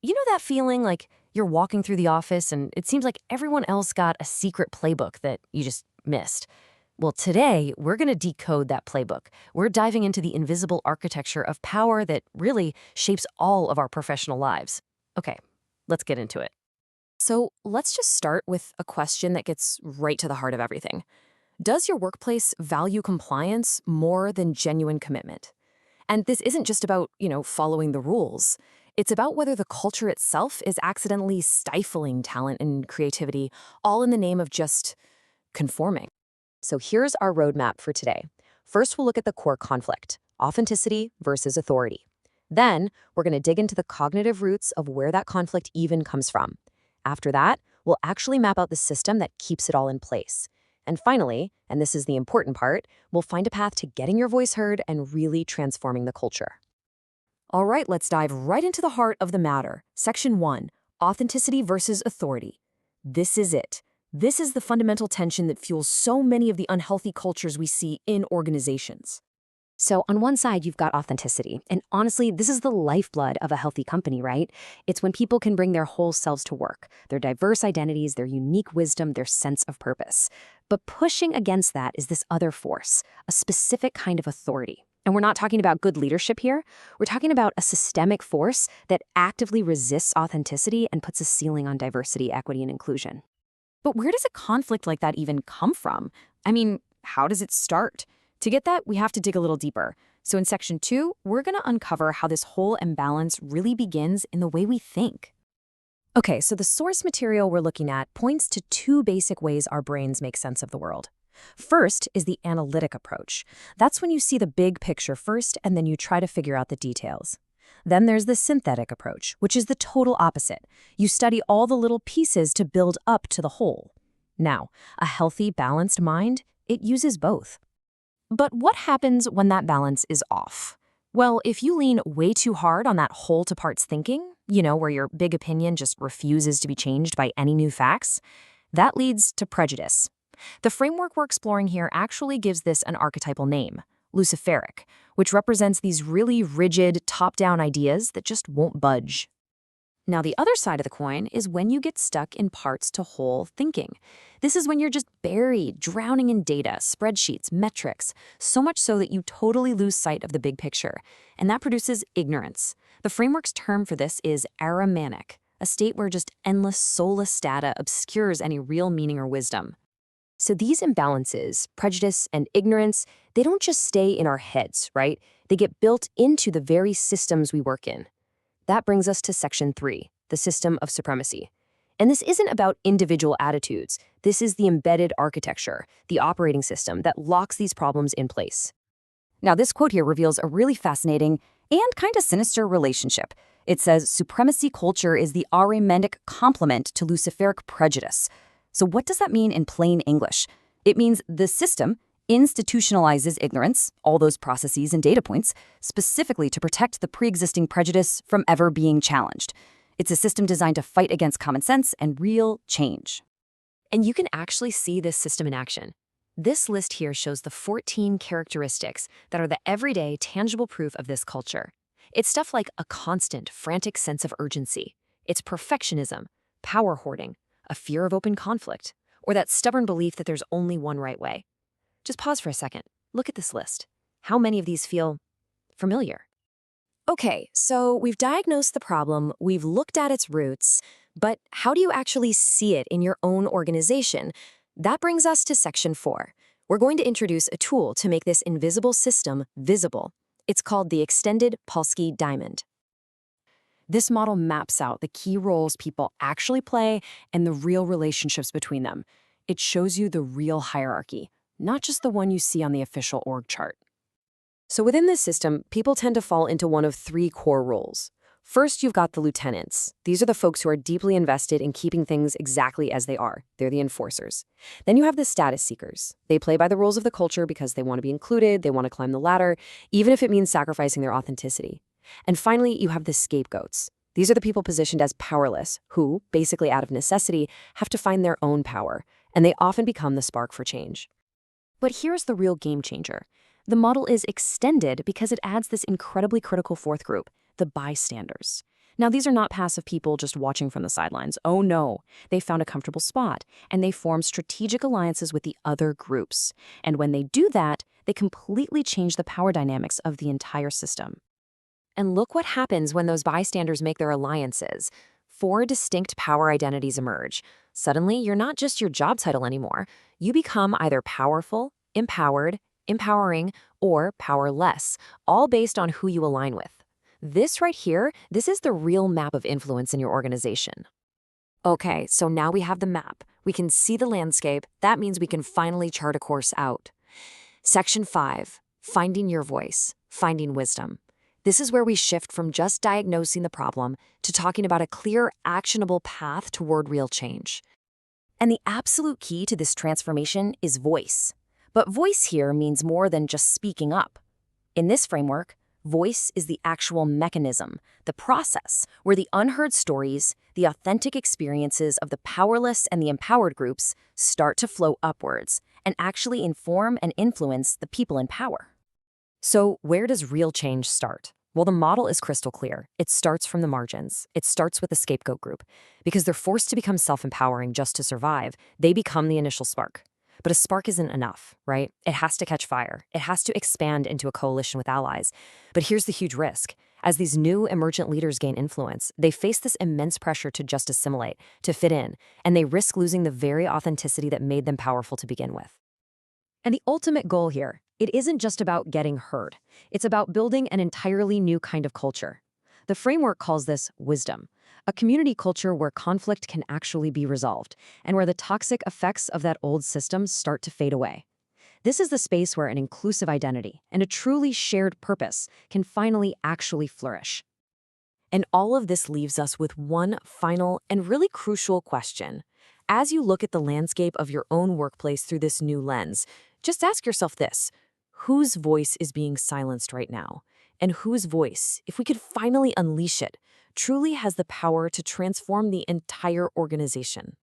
You know that feeling like you're walking through the office and it seems like everyone else got a secret playbook that you just missed? Well, today we're going to decode that playbook. We're diving into the invisible architecture of power that really shapes all of our professional lives. Okay, let's get into it. So let's just start with a question that gets right to the heart of everything. Does your workplace value compliance more than genuine commitment? And this isn't just about, following the rules. It's about whether the culture itself is accidentally stifling talent and creativity, all in the name of just conforming. So here's our roadmap for today. First, we'll look at the core conflict, authenticity versus authority. Then, we're going to dig into the cognitive roots of where that conflict even comes from. After that, we'll actually map out the system that keeps it all in place. And finally, and this is the important part, we'll find a path to getting your voice heard and really transforming the culture. All right, let's dive right into the heart of the matter. Section 1, authenticity versus authority. This is it. This is the fundamental tension that fuels so many of the unhealthy cultures we see in organizations. So on one side, you've got authenticity. And honestly, this is the lifeblood of a healthy company, right? It's when people can bring their whole selves to work, their diverse identities, their unique wisdom, their sense of purpose. But pushing against that is this other force, a specific kind of authority. And we're not talking about good leadership here. We're talking about a systemic force that actively resists authenticity and puts a ceiling on diversity, equity, and inclusion. But where does a conflict like that even come from? I mean, how does it start? To get that, we have to dig a little deeper. So in section 2, we're going to uncover how this whole imbalance really begins in the way we think. Okay, so the source material we're looking at points to two basic ways our brains make sense of the world. First is the analytic approach. That's when you see the big picture first and then you try to figure out the details. Then there's the synthetic approach, which is the total opposite. You study all the little pieces to build up to the whole. Now, a healthy, balanced mind, it uses both. But what happens when that balance is off? Well, if you lean way too hard on that whole to parts thinking, where your big opinion just refuses to be changed by any new facts, that leads to prejudice. The framework we're exploring here actually gives this an archetypal name, Luciferic, which represents these really rigid, top-down ideas that just won't budge. Now, the other side of the coin is when you get stuck in parts to whole thinking. This is when you're just buried, drowning in data, spreadsheets, metrics, so much so that you totally lose sight of the big picture. And that produces ignorance. The framework's term for this is aramanic, a state where just endless, soulless data obscures any real meaning or wisdom. So these imbalances, prejudice and ignorance, they don't just stay in our heads, right? They get built into the very systems we work in. That brings us to section 3, the system of supremacy. And this isn't about individual attitudes. This is the embedded architecture, the operating system that locks these problems in place. Now, this quote here reveals a really fascinating and kind of sinister relationship. It says, supremacy culture is the aramenic complement to luciferic prejudice. So what does that mean in plain English? It means the system institutionalizes ignorance, all those processes and data points, specifically to protect the pre-existing prejudice from ever being challenged. It's a system designed to fight against common sense and real change. And you can actually see this system in action. This list here shows the 14 characteristics that are the everyday, tangible proof of this culture. It's stuff like a constant, frantic sense of urgency. It's perfectionism, power hoarding, a fear of open conflict, or that stubborn belief that there's only one right way. Just pause for a second. Look at this list. How many of these feel familiar? Okay, so we've diagnosed the problem, we've looked at its roots, but how do you actually see it in your own organization? That brings us to section 4. We're going to introduce a tool to make this invisible system visible. It's called the Extended Polsky Diamond. This model maps out the key roles people actually play and the real relationships between them. It shows you the real hierarchy, not just the one you see on the official org chart. So within this system, people tend to fall into one of 3 core roles. First, you've got the lieutenants. These are the folks who are deeply invested in keeping things exactly as they are. They're the enforcers. Then you have the status seekers. They play by the rules of the culture because they want to be included, they want to climb the ladder, even if it means sacrificing their authenticity. And finally, you have the scapegoats. These are the people positioned as powerless, who, basically out of necessity, have to find their own power, and they often become the spark for change. But here's the real game changer. The model is extended because it adds this incredibly critical fourth group, the bystanders. Now, these are not passive people just watching from the sidelines. Oh no, they found a comfortable spot, and they formed strategic alliances with the other groups. And when they do that, they completely change the power dynamics of the entire system. And look what happens when those bystanders make their alliances. Four distinct power identities emerge. Suddenly, you're not just your job title anymore. You become either powerful, empowered, empowering, or powerless, all based on who you align with. This right here, this is the real map of influence in your organization. Okay, so now we have the map. We can see the landscape. That means we can finally chart a course out. Section 5, Finding Your Voice, Finding Wisdom. This is where we shift from just diagnosing the problem to talking about a clear, actionable path toward real change. And the absolute key to this transformation is voice. But voice here means more than just speaking up. In this framework, voice is the actual mechanism, the process, where the unheard stories, the authentic experiences of the powerless and the empowered groups start to flow upwards and actually inform and influence the people in power. So, where does real change start? Well, the model is crystal clear. It starts from the margins. It starts with the scapegoat group. Because they're forced to become self-empowering just to survive, they become the initial spark. But a spark isn't enough, right? It has to catch fire. It has to expand into a coalition with allies. But here's the huge risk. As these new emergent leaders gain influence, they face this immense pressure to just assimilate, to fit in, and they risk losing the very authenticity that made them powerful to begin with. And the ultimate goal here, it isn't just about getting heard. It's about building an entirely new kind of culture. The framework calls this wisdom, a community culture where conflict can actually be resolved and where the toxic effects of that old system start to fade away. This is the space where an inclusive identity and a truly shared purpose can finally actually flourish. And all of this leaves us with one final and really crucial question. As you look at the landscape of your own workplace through this new lens, just ask yourself this: whose voice is being silenced right now? And whose voice, if we could finally unleash it, truly has the power to transform the entire organization?